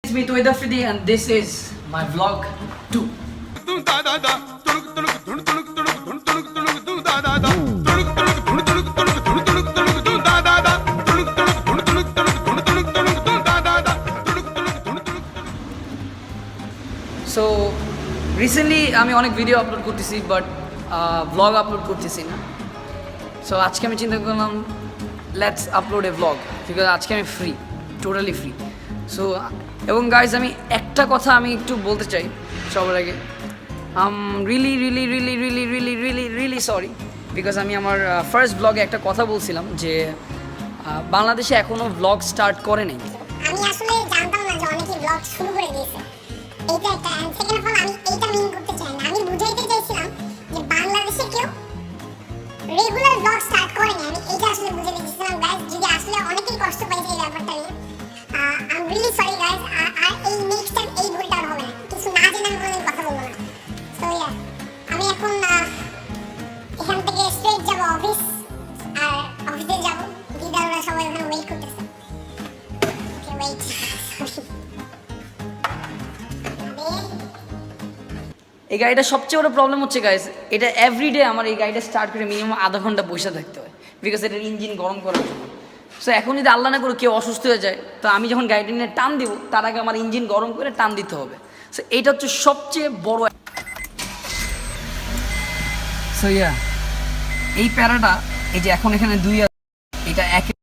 It's me Toida Fidi and this is my vlog 2. So recently আমি অনেক video upload করতেছি but vlog upload করতেছি না। So আজকে আমি চিন্তা করলাম let's upload A vlog because আজকে আমি ফ্রি, টোটালি ফ্রি। সো এবং গাইজ আমি একটা কথা আমি একটু বলতে চাই সবার আগে, রিয়েলি সরি বিকজ আমি আমার ফার্স্ট ব্লগে একটা কথা বলছিলাম যে বাংলাদেশে এখনও ব্লগ স্টার্ট করে নাই। আমি আসলে জানতাম না যে অনেকে ব্লগ শুরু করে দিয়েছে, এইটা একটা। এন্ড সেকেন্ড অফ অল আমি এইটা মিন করতে চাই না, আমি বুঝাইতে চাইছিলাম যে বাংলাদেশে কেউ রেগুলার ব্লগ স্টার্ট করেনি। আমি এইটা আসলে বুঝাইতে চাইছিলাম গাইজ, যদি আসলে অনেকেই কষ্ট পাইছে এই ব্যাপারটা নিয়ে। I am really sorry guys. আর এই নেক্সট টাইম এই ভুলটা আর হবে না, কিছু না জেনে আমি কোনোদিন কথা বলবো না। সো ইয়া, আমি এখন এখান থেকে স্ট্রেট যাব অফিস, আর অফিসে যাব। দিদাররা সবাই ওখানে ওয়েট করতেছে। ওকে ওয়েট, এই গাড়িটা সবচেয়ে বড় প্রবলেম হচ্ছে গাইজ, এটা এভরিডে আমার এই গাড়িটা স্টার্ট করে মিনিমাম আধা ঘন্টা বসে থাকতে হয় বিকজ এটার ইঞ্জিন গরম করার জন্য। সো এখন যদি আল্লাহ না করে কেউ অসুস্থ হয়ে যায়, তো আমি যখন গাড়িটা নিয়ে টান দিব তার আগে আমার ইঞ্জিন গরম করে টান দিতে হবে। সো এইটা হচ্ছে সবচেয়ে বড়। সো ইয়া, এই প্যারাটা এই যে এখন এখানে দুই এটা একে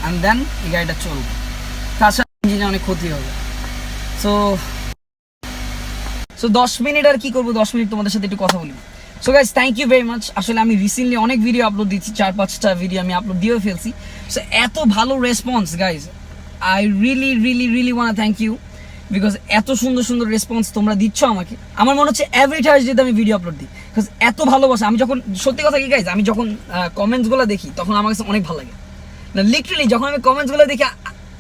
অ্যান্ড দেন এই গাড়িটা চলবে, তাছাড়া ইঞ্জিনে অনেক ক্ষতি হবে। সো 10 মিনিট আর কি করবো, 10 মিনিট তোমাদের সাথে একটু কথা বলি। So guys thank you very much. আসলে আমি রিসেন্টলি অনেক ভিডিও আপলোড দিচ্ছি, 4-5টা ভিডিও আমি আপলোড দিয়েও ফেলছি। সো এত ভালো response guys, I really want thank you because এত সুন্দর সুন্দর রেসপন্স তোমরা দিচ্ছ আমাকে। আমার মনে হচ্ছে এভরি থার্সডেতে আমি ভিডিও আপলোড দিই বিকজ এত ভালোবাসা। আমি যখন সত্যি কথা কি গাইজ, আমি যখন কমেন্টসগুলো দেখি তখন আমার কাছে অনেক ভালো লাগে না। লিটারেলি যখন আমি কমেন্টসগুলো দেখি,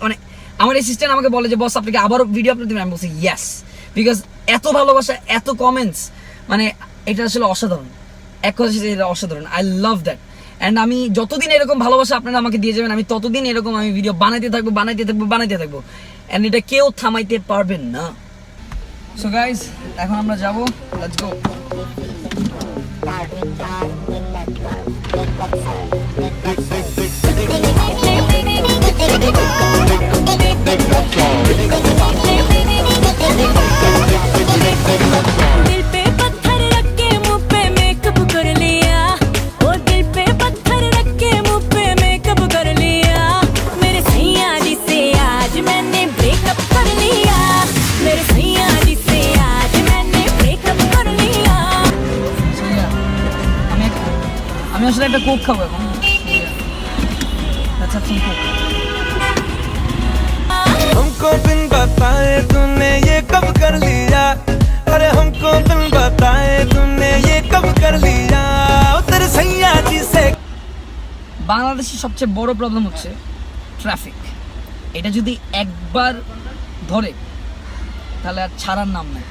মানে আমার অ্যাসিস্ট্যান্ট আমাকে বলে যে বস আপনাকে আবারও ভিডিও আপলোড দিবেন, আমি বলছি ইয়েস বিকজ এত ভালোবাসা, এত কমেন্টস, মানে এটা আসলে অসাধারণ। এক কথা হচ্ছে এটা অসাধারণ। I love that. অ্যান্ড আমি যতদিন এরকম ভালোবাসা আপনারা আমাকে দিয়ে যাবেন, আমি ততদিন এরকম আমি ভিডিও বানাইতে থাকবো অ্যান্ড এটা কেউ থামাইতে পারবেন না। সো গাইজ এখন আমরা যাবো, লেটস গো। আমি আসলে একটা কোক খাবো এখন। আচ্ছা ঠিক আছে। हमको बिन बताए तूने ये कब कर लिया, अरे हमको बिन बताए तूने ये कब कर लिया, तेरे सैया जी से। বাংলাদেশের সবচেয়ে বড় প্রবলেম হচ্ছে ট্রাফিক। এটা যদি একবার ধরে তাহলে আর ছাড়ার নাম নাই।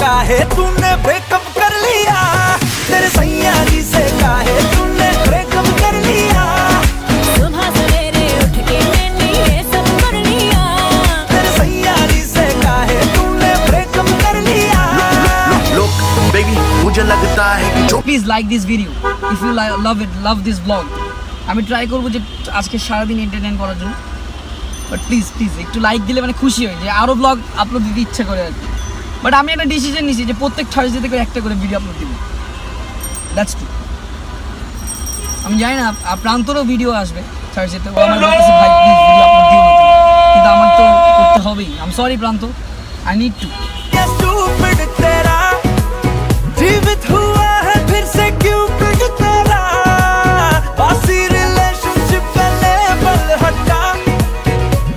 काहे तूने ब्रेकअप कर लिया, तेरे सैया जी से काहे तूने ब्रेकअप कर लिया, सुबह सवेरे उठ के मैंने ये सब कर लिया, तेरे सैया जी से काहे तूने ब्रेकअप कर लिया। Look baby मुझे लगता है कि जो please like this video if you love this blog. আমি ট্রাই করবো যে আজকে সারাদিন এন্টারটেইন করার জন্য, বাট প্লিজ একটু লাইক দিলে মানে খুশি হয় যে আরও ব্লগ আপলোড দিতে ইচ্ছা করে আর কি। বাট আমি একটা ডিসিশন নিয়েছি যে প্রত্যেক থার্সডেতে করে একটা করে ভিডিও আপলোড দিব। That's true. আমি জানি না প্রান্তরও ভিডিও আসবে থার্সডেতে, ও আমার বলতেছে ভাই প্লিজ ভিডিও আপলোড দিও না, কিন্তু আমার তো করতে হবেই। আই এম সরি প্রান্ত, আই নিড টু। ये stupid तेरा जीवित हुआ है फिर से क्यूपिड तेरा, बासी रिलेशनशिप का लेबल हटा,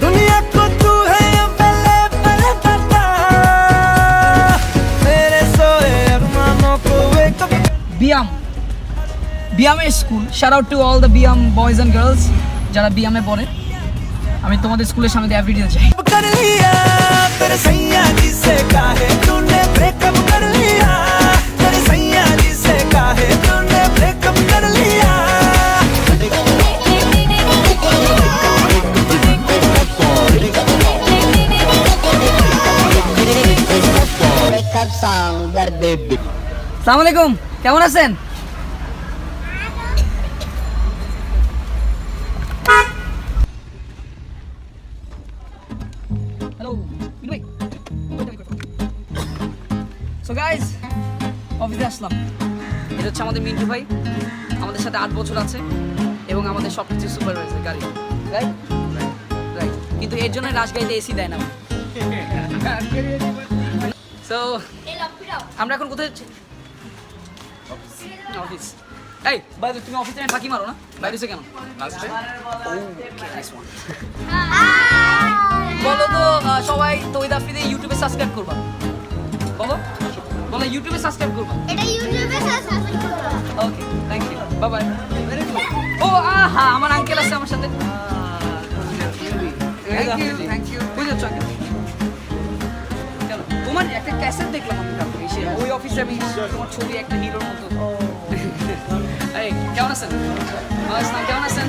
दुनिया को तू है अवेलेबल बता, मेरे सोए अरमानों को wake up বিয়ামের school, shout out to all the BIAM boys and girls যারা বিয়ামে পড়ে। আমি তোমাদের স্কুলের সামনে দিয়ে এভরিডে যাই। कर लिया, तेरे सैया जी से काहे तूने ब्रेकअप कर लिया, तेरे सैया जी से काहे तूने ब्रेकअप कर लिया। আসসালামু আলাইকুম, কেমন আছেন? হ্যালো ভাই, সো গাইস অফিসে আসলাম। এটা হচ্ছে আমাদের মিন্টু ভাই, আমাদের সাথে 8 বছর আছে এবং আমাদের সব কিছু সুপারভাইজার গাড়ি, রাইট রাইট। কিন্তু এর জন্য রাজগাড়িতে এসি দেয় না। সো আমরা এখন কোথায় যাচ্ছি? অফিস। এই বাইরে তুমি অফিসে ফাঁকি মারো না, বাইরে কেন? বলো তো সবাই তৌহিদ আফ্রিদি ইউটিউবে সাবস্ক্রাইব করবা, বলো বলো ইউটিউবে সাবস্ক্রাইব করবা। এটা ইউটিউবে সাবস্ক্রাইব করো। Okay thank you, bye bye. ও আহা আমার আঙ্কেল আছে আমার সাথে। থ্যাংক ইউ বুঝে যাচ্ছ আঙ্কেল? কেন তোমার একটা ক্যাসেট দেখলাম আমি কালকে এসে, ওই অফিসে আমি তোমার ছবি একটা হিরোর মতো। এই কেমন আছেন? আসসালাম, কেমন আছেন?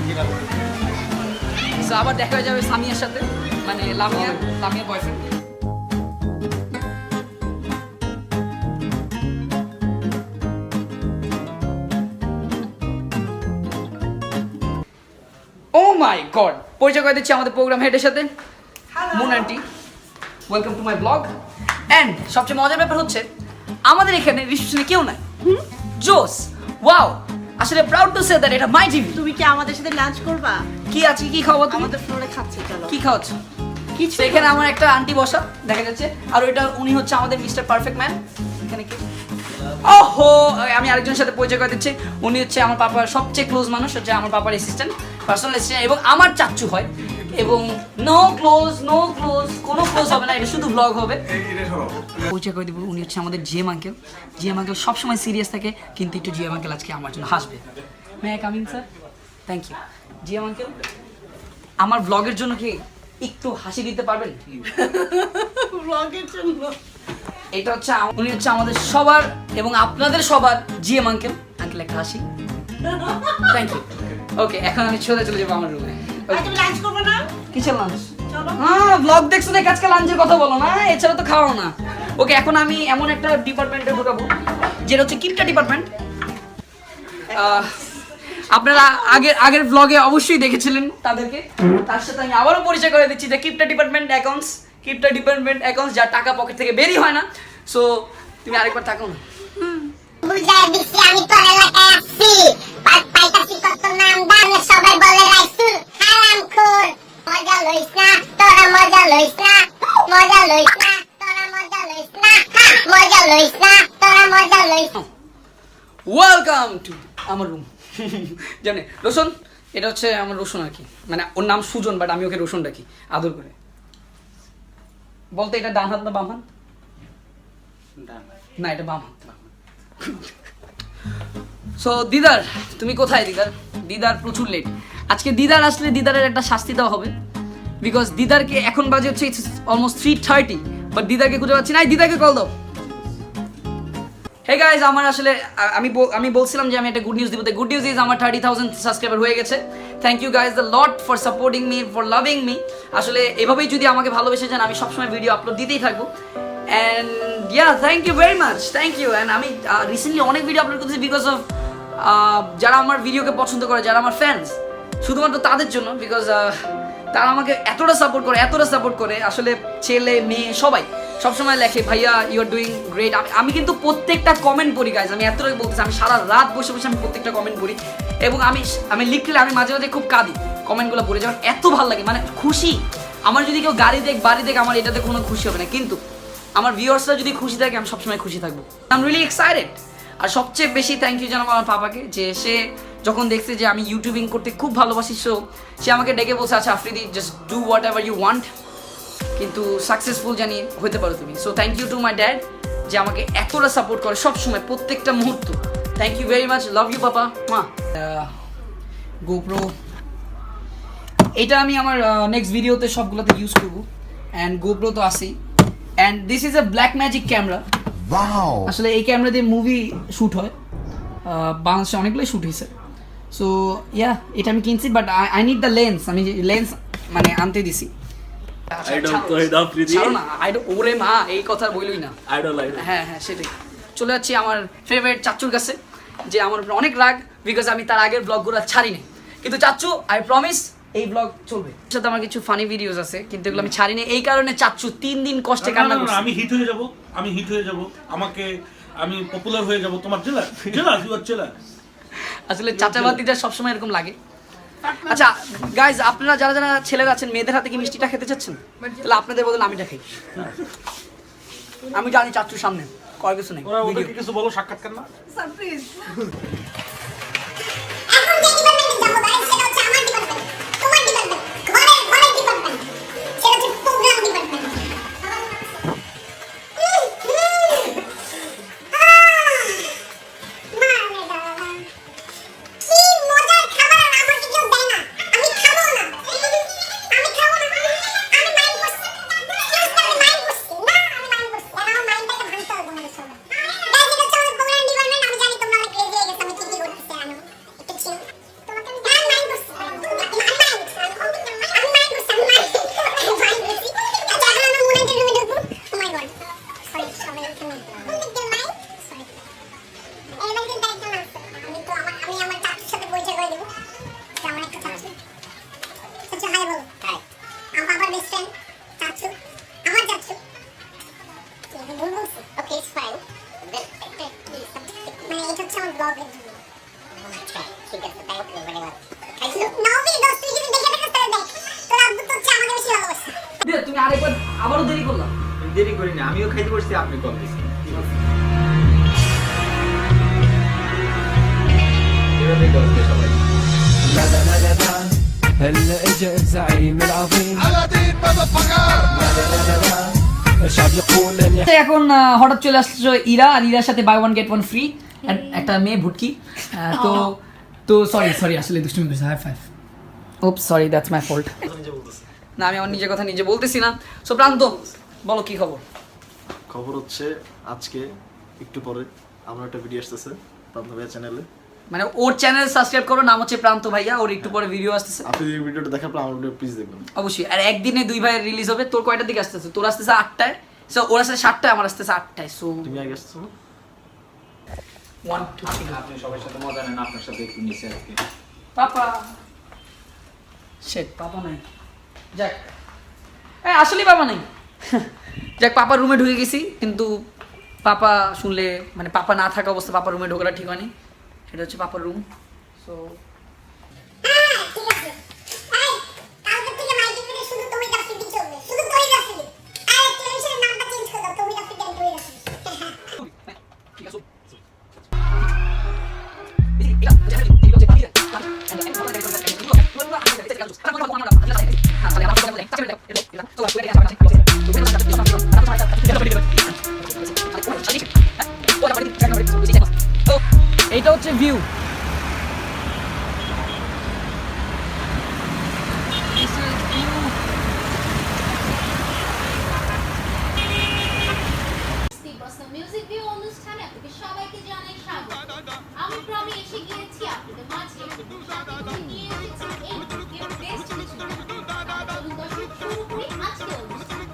So, আবার দেখা হয়ে যাবে সামিয়ার সাথে, মানে লামিয়ার বয়ফ্রেন্ড। ও মাই গড, পরিচয় করে দিচ্ছি আমাদের প্রোগ্রাম হেডের সাথে, moon aunty. Welcome to my blog. And সবচেয়ে মজার ব্যাপার হচ্ছে আমাদের এখানে রিসেপশনে কেউ নাই। জোস, ওয়াও, আসলে প্রাউড টু সে দ্যাট এটা মাই টিভি। তুমি কি আমাদের সাথে লাঞ্চ করবা? কি আছে, কি খাওয়া তুমি? আমাদের ফ্লোরে খাচ্ছি, চলো। কি খাওয়াচ্ছ? কিছু। এখানে আমার একটা আন্টি বসা দেখা যাচ্ছে, আর ওইটা উনি হচ্ছে আমাদের মিস্টার পারফেক্ট ম্যান। এখানে কি? ওহো, আমি আরেকজনের সাথে পরিচয় করে দিচ্ছি। উনি হচ্ছে আমার পাপার সবচেয়ে ক্লোজ মানুষ, হচ্ছে আমার পাপার অ্যাসিস্ট্যান্ট, পার্সোনাল অ্যাসিস্ট্যান্ট, এবং আমার চাচ্চু হয়। এবং নো ক্লোজ কোনো ক্লোজ হবে না, এটা শুধু ব্লগ হবে। পরিচয় করে দিব, উনি হচ্ছে আমাদের জিএম আঙ্কেল। জিএম আঙ্কেল সবসময় সিরিয়াস থাকে, কিন্তু একটু জিএম আঙ্কেল আজকে আমার জন্য হাসবে। May I come in sir? Thank you. GM uncle, আমার ব্লগের জন্য কি একটু হাসি দিতে পারবেন? ব্লগের জন্য এটা হচ্ছে উনি হচ্ছে আমাদের সবার এবং আপনাদের সবার জিএম আঙ্কেল। আঙ্কেল একটা হাসি। Thank you. ওকে, এখন আমি চলে যাবো আমার রুমে। তুমি লাঞ্চ করবে না? কিসের লাঞ্চ? চলো। হ্যাঁ, ব্লগ দেখছো না, আজকে লাঞ্চের কথা বলো না, এছাড়া তো খাওয়াও না। ওকে, এখন আমি এমন একটা ডিপার্টমেন্টে ঢুকাবো যেটা হচ্ছে কিপটা ডিপার্টমেন্ট। আপনারা আগের ব্লগে অবশ্যই দেখেছিলেন তাদেরকে, তার সাথে আমি আবারও পরিচয় করে দিচ্ছি যে কিপটা ডিপার্টমেন্ট অ্যাকাউন্টস, যা টাকা পকেট থেকে বেরই হয় না। সো তুমি আরেকবার তাকাও না। বুঝায় দিছি আমি তোর এলাকায় আসছি, পাইতাছি কত নাম দাম, সবাই বলে রাইসুল হারামখোর। মজা লইস না তোরা, মজা লইস না, মজা লইস না তোরা, মজা লইস না, মজা লইস না তোরা, মজা লইস না। ওয়েলকাম টু আমার রুম। জানে রোশন, এটা হচ্ছে আমার রোশন আর কি, মানে ওর নাম সুজন, বাট আমি ওকে রোশন ডাকি আদর করে। বলতে এটা ডান হাত না বাম হাত? না, এটা বাম হাত। সো দিদার, তুমি কোথায় দিদার প্রচুর লেট। আজকে দিদার আসলে দিদারের একটা শাস্তি দেওয়া হবে, বিকজ দিদারকে এখন বাজে হচ্ছে অলমোস্ট 3:30, বাট দিদারকে খুঁজে পাচ্ছি না। দিদাকে কল দাও। হে গাইজ, আমার আসলে আমি বলছিলাম যে আমি একটা গুড নিউজ দিব। গুড নিউজ ইজ আমার 30,000 সাবস্ক্রাইবার হয়ে গেছে। Thank you guys the lot for supporting me, for loving me. আসলে এভাবেই যদি আমাকে ভালোবেসে যান, আমি সবসময় ভিডিও আপলোড দিতেই থাকবো। And yeah, thank you very much, thank you. And আমি রিসেন্টলি অনেক ভিডিও আপলোড করতেছি বিকজ অফ যারা আমার ভিডিওকে পছন্দ করে, যারা আমার ফ্যান্স, শুধুমাত্র তাদের জন্য। বিকজ তারা আমাকে এতটা সাপোর্ট করে, আসলে ছেলে মেয়ে সবাই সবসময় লেখে ভাইয়া ইউ আর ডুইং গ্রেট। আমি কিন্তু প্রত্যেকটা কমেন্ট পড়ি গাইজ, আমি এতটাই বলতেছি, আমি সারা রাত বসে আমি প্রত্যেকটা কমেন্ট পড়ি। এবং আমি লিখলে আমি মাঝে মাঝে খুব কাঁদি কমেন্টগুলো পড়ে, যখন এত ভালো লাগে, মানে খুশি। আমার যদি কেউ গাড়ি দেখ বাড়ি দেখ, আমার এটাতে কোনো খুশি হবে না, কিন্তু আমার ভিউয়ার্সরা যদি খুশি থাকে, আমি সবসময় খুশি থাকবো। I am really excited. আর সবচেয়ে বেশি থ্যাংক ইউ জানাবো আমার পাপাকে, যে সে যখন দেখছে যে আমি ইউটিউবিং করতে খুব ভালোবাসি, সে আমাকে ডেকে বলছে, আচ্ছা Afridi, just do whatever you want, কিন্তু সাকসেসফুল জানি হতে পারো তুমি। So thank you to my dad, যে আমাকে এতটা সাপোর্ট করে সবসময়, প্রত্যেকটা মুহূর্ত। Thank you very much, love you papa মা। গোপ্রো, এটা আমি আমার নেক্সট ভিডিওতে সবগুলোতে ইউজ করবো। অ্যান্ড গোপ্রো তো আসেই। And this is a black magic camera. আসলে এই ক্যামেরা দিয়ে মুভি শ্যুট হয়, বাংলাদেশে অনেকগুলোই শ্যুট হয়েছে। সো ইয়া, এটা আমি কিনছি, but I need the lens. আমি লেন্স মানে আনতে দিছি। ওরে মা, এই কথা বলই না। হ্যাঁ সেটাই। চলে যাচ্ছি আমার ফেভারিট চাচ্চুর কাছে, যে আমার উপর অনেক রাগ বিকজ আমি তার আগের ব্লগগুলো ছাড়িনি। কিন্তু চাচ্চু আই প্রমিস এই ব্লগ চলবে। এর সাথে আমার কিছু ফানি ভিডিওস আছে কিন্তু এগুলো আমি ছাড়িনি, এই কারণে চাচ্চু 3 দিন কষ্টে কান্না করছে। আমি হিট হয়ে যাব, আমি পপুলার হয়ে যাব তোমার জেলা আসলে চাচাবাতিটা সবসময় এরকম লাগে। আচ্ছা গাইজ, আপনারা যারা যারা ছেলেরা আছেন মেয়েদের হাতে কি মিষ্টিটা খেতে চাচ্ছেন? তাহলে আপনাদের বদলে আমিটা খাই। আমি জানি চাচ্চুর সামনে কয় কিছু নেই। ওরা ওদেরকে কিছু বলো, সাক্ষাৎকার না। এখন যে ডিপার্টমেন্টে যাবো গাইস, সেটা হচ্ছে আমার ডিপার্টমেন্ট, তোমার ডিপার্টমেন্ট, ঘরের ডিপার্টমেন্ট, সেটা হচ্ছে প্রোগ্রাম ডিপার্টমেন্ট। কি মজার খাবার আমাকে কেউ দেয় না, আমি খাবো না, আমি খাবো না, আমি মাইন্ড করছি, আমি মাইন্ড করছি, না আমি মাইন্ড করছি, আমার মাইন্ডটাকে ভাঙতে হবে তোমাদের সবার। গাইস, এটা হচ্ছে আমাদের প্রোগ্রাম ডিপার্টমেন্ট, আমি জানি তোমরা অনেক রেডি হয়ে গেছো, আমি কি কি করতেছি জানো, একটু ছিল তোমাকে আমি মাইন্ড করছি, আমি মাইন্ড করছি, আচ্ছা এখন আমরা মুনাইটের রুমে ঢুকবো। ও মাই গড, সরি সবাই এখানে সরি, এবার কিন্তু একজন আছে, আমি আমার চাচুর সাথে পরিচয় করে দেবো। আমার একটা চাচু, চাচু হাই বলো। হাই, আমার বাবার বেস্ট ফ্রেন্ড চাচু, আমার চাচু। ভুল বলছি? ওকে, ইটস ফাইন। মানে এটা হচ্ছে আমার ব্লগের জন্য। আচ্ছা ঠিক আছে, থ্যাংক ইউ ভেরি মাচ। নবী দোস্ত, তুই যদি দেখে থাকিস তাহলে দেখ, তোর আব্বু তো হচ্ছে আমাকে বেশি ভালোবাসে। তুমি আরেকবার আবারও দেরি করলাম। দেরি করি না, আমিও খাইতে পারছি, আপনি কল দিচ্ছেন। এভাবে করতে সবাই। هلا اجا الزعيم العظيم الشعب يقول ان এখন হঠাৎ চলে আসছো ইরা, আর ইরার সাথে buy one get one free, একটা মেয়ে ভুটকি। তো তো সরি আসলে দুষ্টুমি করছে। High five. Oops sorry, that's my fault. না আমি আমার নিজের কথা নিজে বলতেছি না। সো প্রান্ত বলো কি খবর? খবর হচ্ছে আজকে একটু পরে আমরা একটা ভিডিও আসতেছে প্রান্ত ভাইয়া চ্যানেলে। মানে ওর চ্যানেল সাবস্ক্রাইব করো, নাম হচ্ছে প্রান্ত ভাইয়া, ওর একটু পরে ভিডিও আসতেছে। আপনি এই ভিডিওটা দেখার পর আমার ভিডিও প্লিজ দেখবেন অবশ্যই। আর একদিনে 2 ভাইয়ের রিলিজ হবে। তোর কয়টার দিকে আসতেছে? তোর আসতেছে 8টায়, সো ওর আসতেছে 7টায়, আমার আসতেছে 8টায়। সো তুমি আগে আসছো 1 2 3 আপনি সবার সাথে মজা নেন, আপনার সাথে একটু নিচে আজকে। পাপা শেট, পাপা নাই। যাক আসলে পাপা নাই। যাক, পাপার রুমে ঢুকে গেছি, কিন্তু পাপা শুনলে মানে পাপা না থাকা অবস্থা পাপার রুমে ঢোকাটা ঠিক হয়নি। সেটা হচ্ছে পাপার রুম। সো হ্যাঁ ঠিক আছে। এই কালকে থেকে মাইকের ভিতরে শুধু তুমি রাফিদি চলবে, শুধু তুমি রাফিদি। আর টেলিভিশনের নামটা চেঞ্জ করে দাও, তুমি রাফিদি আর তুমি রাফিদি। এইটা হচ্ছে ভিউ। মিউজিক ভিউ অনুষ্ঠানে আপনাদের সবাইকে জানাই স্বাগত। আমি প্রমি এসে গিয়েছি আপনাদের মাঝে, সাথে নিয়ে এসেছি এই ভিডিওর বেস্ট কিছু। চলুন দর্শক শুরু করি আজকের অনুষ্ঠান।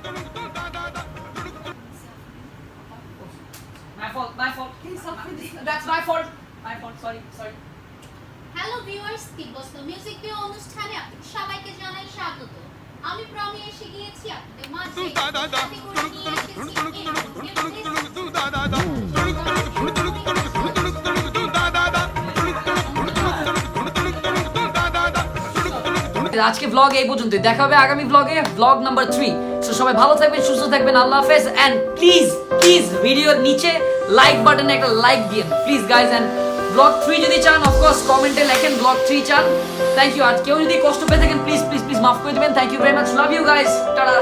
Sorry. হ্যালো ভিউয়ার্স, তিব্বস্ত মিউজিক ভিউ অনুষ্ঠানে আপনাদের সবাইকে জানাই স্বাগত। আমি প্রমি এসে গিয়েছি আপনাদের মাঝে, সাথে করে নিয়ে এসেছি এই ভিডিওর আজকে ব্লগ এই পর্যন্তই, দেখা হবে আগামী ব্লগে, ব্লগ নাম্বার 3। সো সবাই ভালো থাকবেন, সুস্থ থাকবেন, আল্লাহ হাফেজ। এন্ড প্লিজ ভিডিওর নিচে লাইক বাটনে একটা লাইক দিন প্লিজ গাইজ। এন্ড ব্লগ 3 যদি চান অফকোর্স কমেন্টে লেখেন ব্লগ 3 চান। Thank you. আর কেউ যদি কষ্ট পেয়ে থাকেন প্লিজ মাফ করে দেবেন। Thank you very much, love you guys, tata.